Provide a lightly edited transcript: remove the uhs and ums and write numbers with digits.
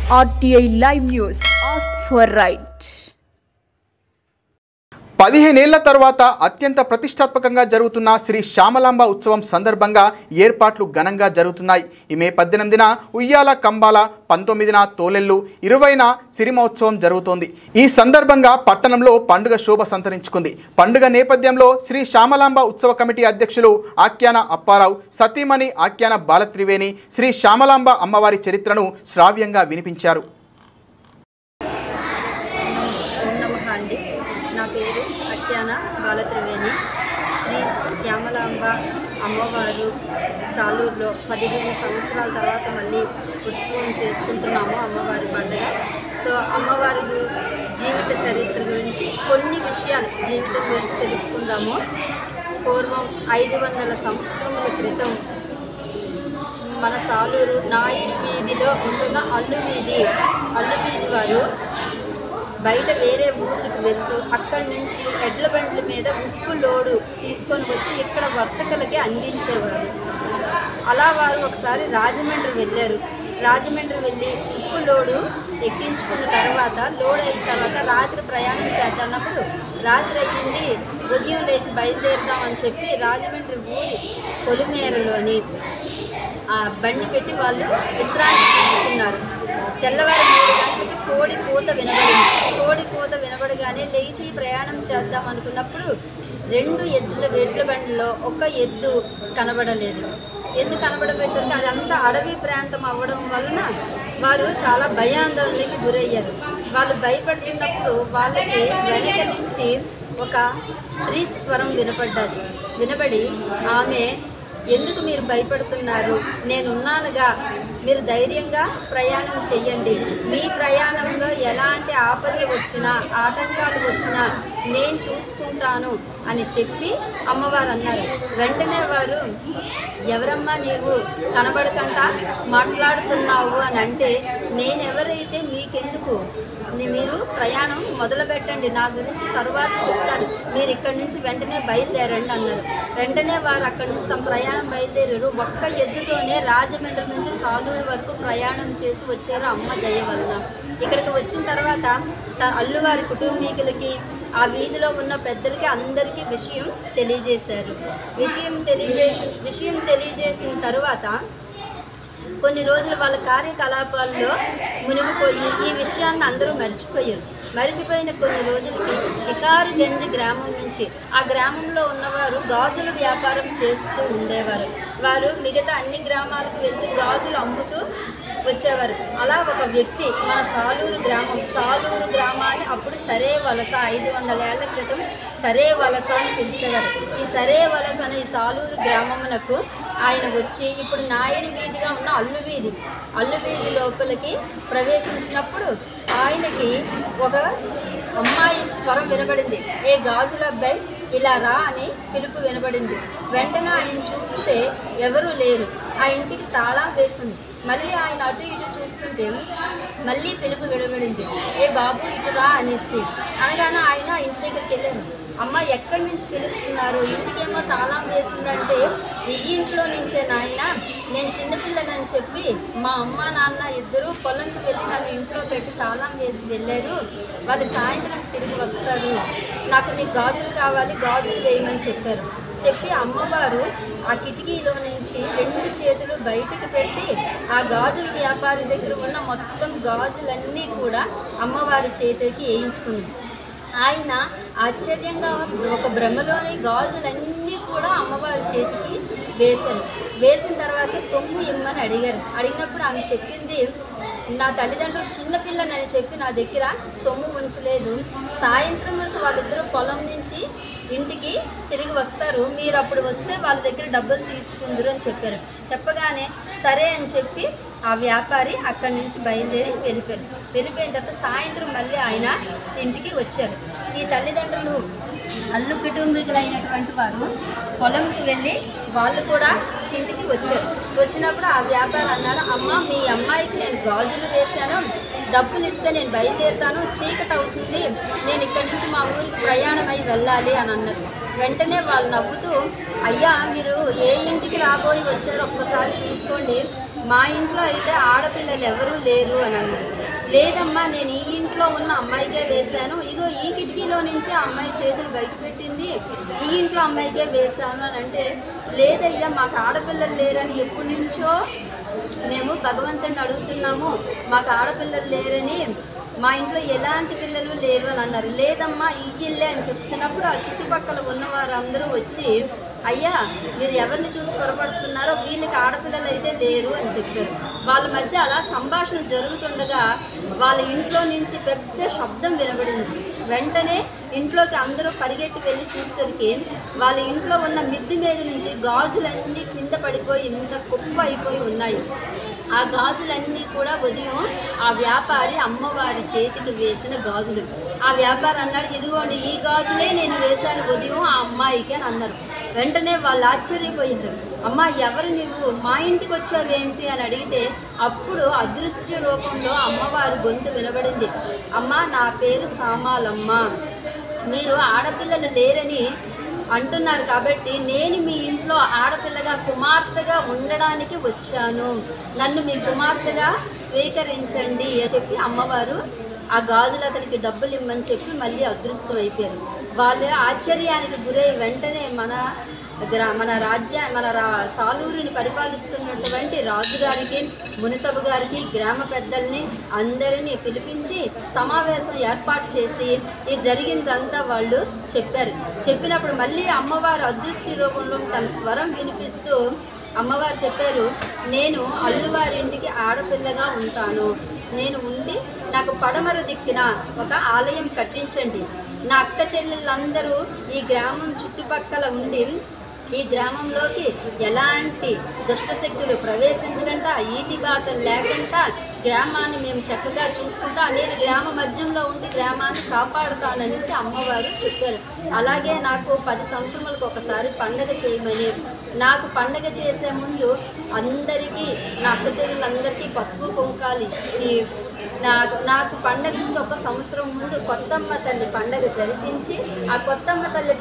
RTI Live News. Ask for right. 15 ఏళ్ల తర్వాత అత్యంత ప్రతిష్టాత్మకంగా జరుగుతున్న శ్రీ శ్యామలాంబ ఉత్సవం సందర్భంగా ఏర్పాట్లు ఘనంగా జరుగుతున్నాయి. ఈ మే 18న ఉయ్యాల కంబాల, 19న తోలెల్లు, 20న సిరిమోత్సవం జరుగుతోంది. ఈ సందర్భంగా పట్టణంలో పండుగ శోభ సంతరించుకుంది. పండుగ నేపథ్యంలో శ్రీ శ్యామలాంబ ఉత్సవ కమిటీ అధ్యక్షులు ఆఖ్యాన అప్పారావు, సతీమణి ఆఖ్యాన బాలత్రివేణి శ్రీ శ్యామలాంబ అమ్మవారి చరిత్రను శ్రావ్యంగా వినిపించారు. నా పేరు ఆఖ్యాన బాలత్రివేణి. శ్రీ శ్యామలాంబ అమ్మవారు సాలూరులో 15 సంవత్సరాల తర్వాత మళ్ళీ ఉత్సవం చేసుకుంటున్నాము అమ్మవారి పండుగ. సో అమ్మవారి జీవిత చరిత్ర గురించి కొన్ని విషయాలు జీవితం గురించి తెలుసుకుందాము. పూర్వం 500 సంవత్సరముల క్రితం మన సాలూరు నాయుడు వీధిలో ఉంటున్న అల్లువీధి వారు బయట వేరే ఊర్లకు వెళ్తూ అక్కడి నుంచి ఎడ్ల బండ్ల మీద ఉప్పు లోడు తీసుకొని వచ్చి ఇక్కడ వర్తకులకి అందించేవారు. అలా వారు ఒకసారి రాజమండ్రి వెళ్ళారు. రాజమండ్రి వెళ్ళి ఉప్పు లోడు ఎక్కించుకున్న తర్వాత లోడ్ అయిన తర్వాత రాత్రి ప్రయాణం చేద్దామన్నప్పుడు రాత్రి అయ్యింది, ఉదయం లేచి బయలుదేరుదామని చెప్పి రాజమండ్రి ఊరి పొలిమేరలోని బండి పెట్టి వాళ్ళు విశ్రాంతి తీసుకున్నారు. తెల్లవారి 3 గంటలకి కోడి కూత వినబడగానే లేచి ప్రయాణం చేద్దాం అనుకున్నప్పుడు 2 ఎడ్ల బండిలో ఒక ఎద్దు కనబడలేదు. ఎద్దు కనబడపోయేసరికి అదంతా అడవి ప్రాంతం అవ్వడం వలన వారు చాలా భయాందోళనకి గురయ్యారు. వాళ్ళు భయపడుతున్నప్పుడు వాళ్ళకి వెనక నుంచి ఒక స్త్రీ స్వరం వినబడి ఆమె, ఎందుకు మీరు భయపడుతున్నారు? నేనున్నానుగా, మీరు ధైర్యంగా ప్రయాణం చెయ్యండి. మీ ప్రయాణంలో ఎలాంటి ఆపదలు వచ్చినా ఆటంకాలు వచ్చినా నేను చూసుకుంటాను అని చెప్పి అమ్మవారు అన్నారు. వెంటనే వారు, ఎవరమ్మా నీవు కనబడకుండా మాట్లాడుతున్నావు అని అంటే, నేనెవరైతే మీకెందుకు, మీరు ప్రయాణం మొదలు పెట్టండి, నా గురించి తర్వాత చెప్తాను, మీరు ఇక్కడి నుంచి వెంటనే బయలుదేరండి అన్నారు. వెంటనే వారు అక్కడి నుంచి తమ ప్రయాణం బయలుదేరారు. ఒక్క ఎద్దుతోనే రాజమండ్రి నుంచి సాలూరు వరకు ప్రయాణం చేసి వచ్చారు అమ్మ దయ వలన. ఇక్కడికి వచ్చిన తర్వాత అల్లువారి కుటుంబీకులకి, ఆ వీధిలో ఉన్న పెద్దలకి అందరికీ విషయం తెలియజేశారు. విషయం తెలియజేసిన తర్వాత కొన్ని రోజులు వాళ్ళ కార్యకలాపాల్లో మునిగిపోయి ఈ విషయాన్ని అందరూ మరిచిపోయిన కొన్ని రోజులకి షికారుగంజ్ గ్రామం నుంచి, ఆ గ్రామంలో ఉన్నవారు గాజుల వ్యాపారం చేస్తూ ఉండేవారు. వారు మిగతా అన్ని గ్రామాలకు వెళ్ళి గాజులు అమ్ముతూ వచ్చేవారు. అలా ఒక వ్యక్తి మన సాలూరు గ్రామాన్ని అప్పుడు సరే వలస, 500 ఏళ్ల క్రితం సరే వలస అని పిలిచేవారు. ఈ సరే వలస అనే ఈ సాలూరు గ్రామమునకు ఆయన వచ్చి ఇప్పుడు నాయుడు వీధిగా ఉన్న అల్లువీధి లోపలికి ప్రవేశించినప్పుడు ఆయనకి ఒక అమ్మాయి స్వరం వినబడింది. ఏ గాజుల అబ్బాయి ఇలా రా అని పిలుపు వినబడింది. వెంటనే ఆయన చూస్తే ఎవరూ లేరు. ఆ ఇంటికి తాళం వేసింది. మళ్ళీ ఆయన అటు ఇటు చూస్తుంటే మళ్ళీ పిలుపు వినబడింది. ఏ బాబు ఇటు రా అనేసి అనగానే ఆయన ఇంటి దగ్గరికి వెళ్ళారు. అమ్మ ఎక్కడి నుంచి పిలుస్తున్నారు? ఇంటికేమో తాళం వేసిందంటే, ఈ ఇంట్లో నుంచే నాయన, నేను చిన్నపిల్లనని చెప్పి మా అమ్మ నాన్న ఇద్దరు పొలంకి వెళ్ళి నన్ను ఇంట్లో పెట్టి తాళం వేసి వెళ్ళారు. వాళ్ళు సాయంత్రం తిరిగి వస్తారు, నాకు నీ గాజులు కావాలి, గాజులు వేయమని చెప్పి అమ్మవారు ఆ కిటికీలో నుంచి 2 చేతులు బయటికి పెట్టి ఆ గాజుల వ్యాపారి దగ్గర ఉన్న మొత్తం గాజులన్నీ కూడా అమ్మవారి చేతికి వేయించుకుంది. ఆయన ఆశ్చర్యంగా ఒక భ్రమలోని గాజులన్నీ కూడా అమ్మవారి చేతికి వేసిన తర్వాత సొమ్ము ఇమ్మని అడిగినప్పుడు ఆమె చెప్పింది, నా తల్లిదండ్రులు చిన్నపిల్లనని చెప్పి నా దగ్గర సొమ్ము ఉంచలేదు. సాయంత్రం వరకు వాళ్ళిద్దరూ పొలం నుంచి ఇంటికి తిరిగి వస్తారు, మీరు అప్పుడు వస్తే వాళ్ళ దగ్గర డబ్బులు తీసుకుందరు అని చెప్పగానే సరే అని చెప్పి ఆ వ్యాపారి అక్కడి నుంచి బయలుదేరి వెళ్ళిపోయిన తర్వాత సాయంత్రం మళ్ళీ ఆయన ఇంటికి వచ్చారు. ఈ తల్లిదండ్రులు అల్లు కుటుంబీకులైనటువంటి వారు పొలంకి వెళ్ళి వాళ్ళు కూడా ఇంటికి వచ్చినప్పుడు ఆ వ్యాపారి అన్నాడు, అమ్మ మీ అమ్మాయికి నేను గాజులు వేశాను, డబ్బులు ఇస్తే నేను బయలుదేరుతాను, చీకటి అవుతుంది, నేను ఇక్కడి నుంచి మా ఊరికి ప్రయాణమై వెళ్ళాలి అని అన్నారు. వెంటనే వాళ్ళు నవ్వుతూ, అయ్యా మీరు ఏ ఇంటికి రాబోయి వచ్చారో ఒక్కసారి చూసుకోండి, మా ఇంట్లో అయితే ఆడపిల్లలు ఎవరూ లేరు అని అన్నారు. లేదమ్మా, నేను ఈ ఇంట్లో ఉన్న అమ్మాయికే వేశాను, ఇగో ఈ కిటికీలో నుంచి ఆ అమ్మాయి చేతులు బయట పెట్టింది, ఈ ఇంట్లో అమ్మాయికే వేశాను అని అంటే, లేదయ్యా మాకు ఆడపిల్లలు లేరని ఎప్పటి నుంచో మేము భగవంతుడిని అడుగుతున్నాము, మాకు ఆడపిల్లలు లేరని, మా ఇంట్లో ఎలాంటి పిల్లలు లేరు అని అన్నారు. లేదమ్మా ఈ ఇల్లే అని చెప్తున్నప్పుడు ఆ చుట్టుపక్కల ఉన్న వారందరూ వచ్చి, అయ్యా మీరు ఎవరిని చూసి పొరపడుతున్నారో వీళ్ళకి ఆడపిల్లలు అయితే లేరు అని చెప్పారు. వాళ్ళ మధ్య అలా సంభాషణ జరుగుతుండగా వాళ్ళ ఇంట్లో నుంచి పెద్ద శబ్దం వినబడింది. వెంటనే ఇంట్లోకి అందరూ పరిగెట్టి వెళ్ళి చూసేసరికి వాళ్ళ ఇంట్లో ఉన్న మిద్ది మీద నుంచి గాజులన్నీ కింద పడిపోయి ఇంత కుప్ప అయిపోయి ఉన్నాయి. ఆ గాజులన్నీ కూడా ఉదయం ఆ వ్యాపారి అమ్మవారి చేతికి వేసిన గాజులు. ఆ వ్యాపారి అన్నాడు, ఇదిగోండి ఈ గాజులే నేను వేశాను ఉదయం ఆ అమ్మాయికి అని అన్నారు. వెంటనే వాళ్ళు ఆశ్చర్యపోయారు. అమ్మ ఎవరు నువ్వు, మా ఇంటికి వచ్చావేంటి అని అడిగితే అప్పుడు అదృశ్య రూపంలో అమ్మవారి గొంతు వినబడింది. అమ్మ నా పేరు సామాలమ్మ, మీరు ఆడపిల్లలు లేరని అంటున్నారు కాబట్టి నేను మీ ఇంట్లో ఆడపిల్లగా కుమార్తెగా ఉండడానికి వచ్చాను, నన్ను మీ కుమార్తెగా స్వీకరించండి అని చెప్పి అమ్మవారు ఆ గాజులు అతనికి డబ్బులు ఇమ్మని చెప్పి మళ్ళీ అదృశ్యం అయిపోయారు. వాళ్ళు ఆశ్చర్యానికి గురై వెంటనే మన సాలూరుని పరిపాలిస్తున్నటువంటి రాజుగారికి, మునిసబు గారికి, గ్రామ పెద్దల్ని అందరినీ పిలిపించి సమావేశం ఏర్పాటు చేసి ఈ జరిగిందంతా వాళ్ళు చెప్పారు. చెప్పినప్పుడు మళ్ళీ అమ్మవారు అదృశ్య రూపంలో తన స్వరం వినిపిస్తూ అమ్మవారు చెప్పారు, నేను అల్లువారింటికి ఆడపిల్లగా ఉంటాను, నేను ఉండి నాకు పడమర దిక్కున ఒక ఆలయం కట్టించండి, నా అక్క చెల్లెళ్ళందరూ ఈ గ్రామం చుట్టుపక్కల ఉండి ఈ గ్రామంలోకి ఎలాంటి దుష్టశక్తులు ప్రవేశించకుండా, ఈతిబాతలు లేకుండా గ్రామాన్ని మేము చక్కగా చూసుకుంటా, నేను గ్రామ మధ్యంలో ఉండి గ్రామాన్ని కాపాడుతాననేసి అమ్మవారు చెప్పారు. అలాగే నాకు 10 సంవత్సరాలకు ఒకసారి పండగ చేయమని, నాకు పండగ చేసే ముందు అందరికీ నా అక్క చెల్లెళ్ళందరికీ పసుపు కుంకాలు ఇచ్చి, నాకు పండగ ముందు 1 సంవత్సరం ముందు కొత్తమ్మ తల్లి పండగ జరిపించి ఆ కొత్తమ్మ తల్లి